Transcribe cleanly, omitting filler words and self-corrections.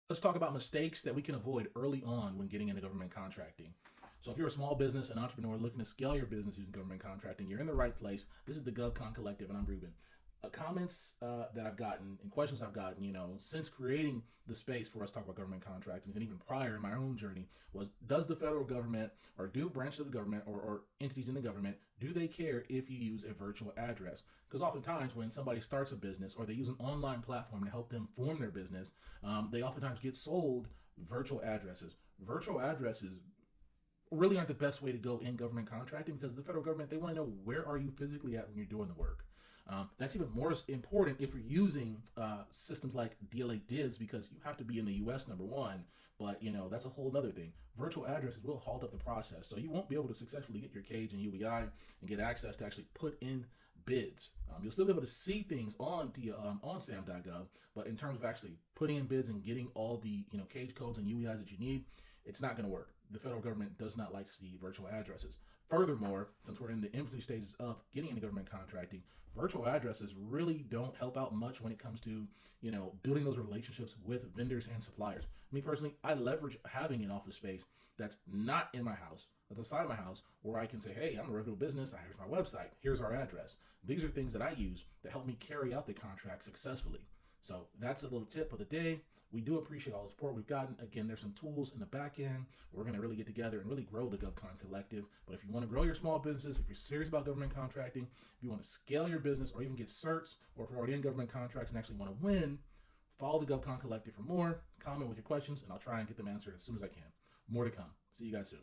Let's talk about mistakes that we can avoid early on when getting into government contracting. So, if you're a small business, an entrepreneur looking to scale your business using government contracting, you're in the right place. This is the GovCon Collective, and I'm Ruben. Comments that I've gotten and questions I've gotten, since creating the space for us to talk about government contracting, and even prior in my own journey, was: does the federal government, or do branches of the government, or entities in the government, do they care if you use a virtual address? Because oftentimes when somebody starts a business or they use an online platform to help them form their business, they oftentimes get sold virtual addresses. Virtual addresses really aren't the best way to go in government contracting, because the federal government, they want to know where are you physically at when you're doing the work. That's even more important if you're using systems like DLA DIDS, because you have to be in the U.S. number one. But that's a whole other thing. Virtual addresses will halt up the process, so you won't be able to successfully get your cage and UEI and get access to actually put in bids. You'll still be able to see things on SAM.gov, but in terms of actually putting in bids and getting all the cage codes and UEIs that you need, it's not going to work. The federal government does not like to see virtual addresses. Furthermore, since we're in the infancy stages of getting into government contracting, virtual addresses really don't help out much when it comes to, building those relationships with vendors and suppliers. Me personally, I leverage having an office space that's not in my house, that's outside of my house, where I can say, hey, I'm a regular business, here's my website, here's our address. These are things that I use to help me carry out the contract successfully. So that's a little tip of the day. We do appreciate all the support we've gotten. Again, there's some tools in the back end. We're going to really get together and really grow the GovCon Collective. But if you want to grow your small businesses, if you're serious about government contracting, if you want to scale your business or even get certs, or if you're already in government contracts and actually want to win, follow the GovCon Collective for more. Comment with your questions, and I'll try and get them answered as soon as I can. More to come. See you guys soon.